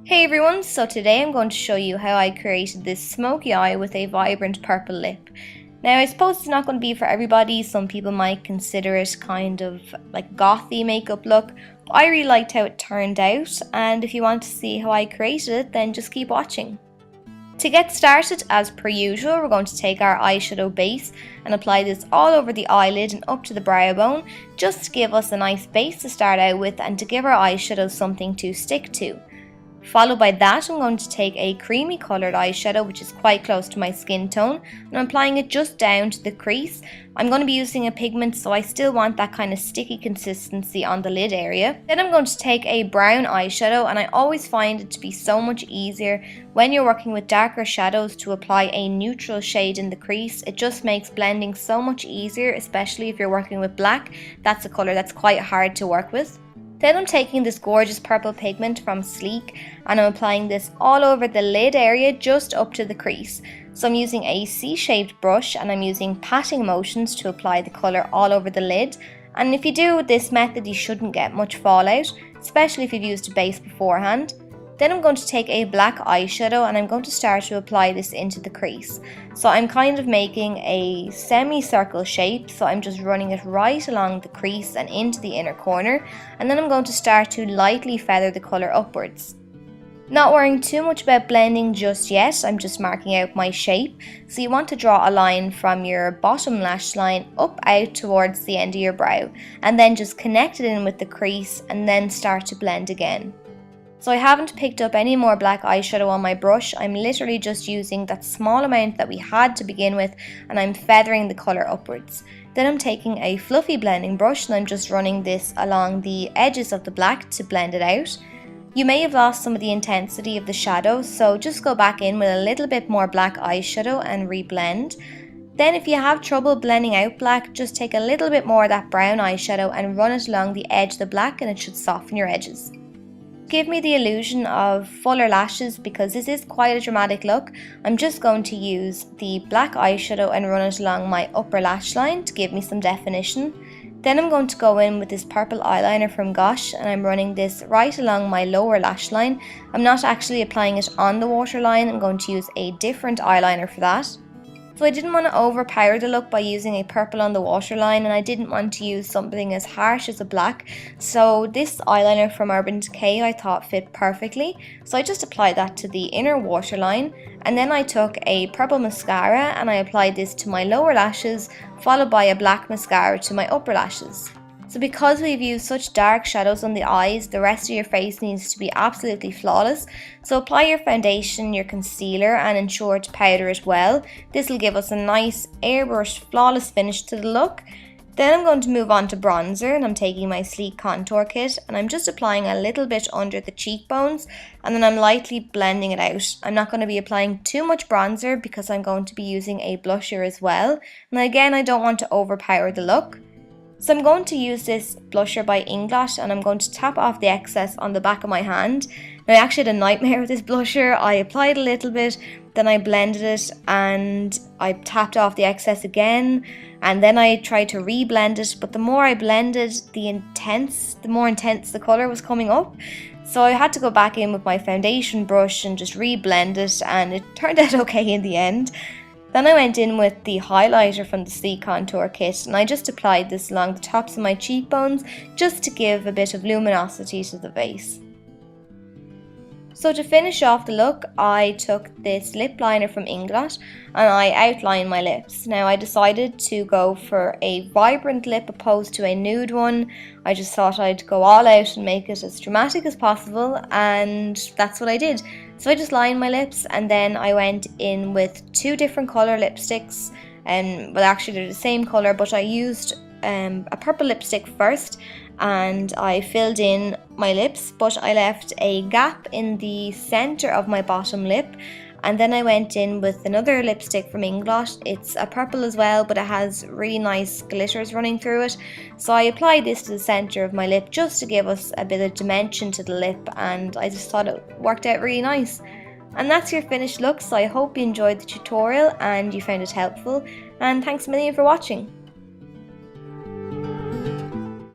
Hey everyone, so today I'm going to show you how I created this smoky eye with a vibrant purple lip. Now I suppose it's not going to be for everybody. Some people might consider it kind of like gothy makeup look. But I really liked how it turned out, and if you want to see how I created it, then just keep watching. To get started, as per usual, we're going to take our eyeshadow base and apply this all over the eyelid and up to the brow bone, just to give us a nice base to start out with and to give our eyeshadow something to stick to. Followed by that, I'm going to take a creamy coloured eyeshadow which is quite close to my skin tone, and I'm applying it just down to the crease. I'm going to be using a pigment, so I still want that kind of sticky consistency on the lid area. Then I'm going to take a brown eyeshadow, and I always find it to be so much easier when you're working with darker shadows to apply a neutral shade in the crease. It just makes blending so much easier, especially if you're working with black. That's a colour that's quite hard to work with. Then I'm taking this gorgeous purple pigment from Sleek and I'm applying this all over the lid area just up to the crease. So I'm using a C-shaped brush and I'm using patting motions to apply the colour all over the lid. And if you do this method, you shouldn't get much fallout, especially if you've used a base beforehand. Then I'm going to take a black eyeshadow and I'm going to start to apply this into the crease. So I'm kind of making a semicircle shape, so I'm just running it right along the crease and into the inner corner, and then I'm going to start to lightly feather the colour upwards. Not worrying too much about blending just yet, I'm just marking out my shape. So you want to draw a line from your bottom lash line up out towards the end of your brow, and then just connect it in with the crease and then start to blend again. So I haven't picked up any more black eyeshadow on my brush. I'm literally just using that small amount that we had to begin with, and I'm feathering the colour upwards. Then I'm taking a fluffy blending brush and I'm just running this along the edges of the black to blend it out. You may have lost some of the intensity of the shadow, so just go back in with a little bit more black eyeshadow and reblend. Then if you have trouble blending out black, just take a little bit more of that brown eyeshadow and run it along the edge of the black, and it should soften your edges. Give me the illusion of fuller lashes because this is quite a dramatic look. I'm just going to use the black eyeshadow and run it along my upper lash line to give me some definition. Then I'm going to go in with this purple eyeliner from Gosh and I'm running this right along my lower lash line. I'm not actually applying it on the waterline, I'm going to use a different eyeliner for that. So I didn't want to overpower the look by using a purple on the waterline, and I didn't want to use something as harsh as a black. So this eyeliner from Urban Decay I thought fit perfectly. So I just applied that to the inner waterline, and then I took a purple mascara and I applied this to my lower lashes, followed by a black mascara to my upper lashes. So because we've used such dark shadows on the eyes, the rest of your face needs to be absolutely flawless. So apply your foundation, your concealer, and ensure to powder it well. This will give us a nice airbrushed flawless finish to the look. Then I'm going to move on to bronzer, and I'm taking my Sleek contour kit and I'm just applying a little bit under the cheekbones, and then I'm lightly blending it out. I'm not going to be applying too much bronzer because I'm going to be using a blusher as well. And again, I don't want to overpower the look. So I'm going to use this blusher by Inglot and I'm going to tap off the excess on the back of my hand. Now I actually had a nightmare with this blusher. I applied a little bit, then I blended it and I tapped off the excess again, and then I tried to re-blend it, but the more I blended, the more intense the colour was coming up. So I had to go back in with my foundation brush and just re-blend it, and it turned out okay in the end. Then I went in with the highlighter from the Sleek contour kit and I just applied this along the tops of my cheekbones just to give a bit of luminosity to the face. So to finish off the look, I took this lip liner from Inglot and I outlined my lips. Now I decided to go for a vibrant lip opposed to a nude one. I just thought I'd go all out and make it as dramatic as possible, and that's what I did. So I just lined my lips and then I went in with two different colour lipsticks, and well actually they're the same colour, but I used a purple lipstick first and I filled in my lips, but I left a gap in the centre of my bottom lip. And then I went in with another lipstick from Inglot. It's a purple as well, but it has really nice glitters running through it. So I applied this to the centre of my lip just to give us a bit of dimension to the lip, and I just thought it worked out really nice. And that's your finished look, so I hope you enjoyed the tutorial and you found it helpful, and thanks a million for watching.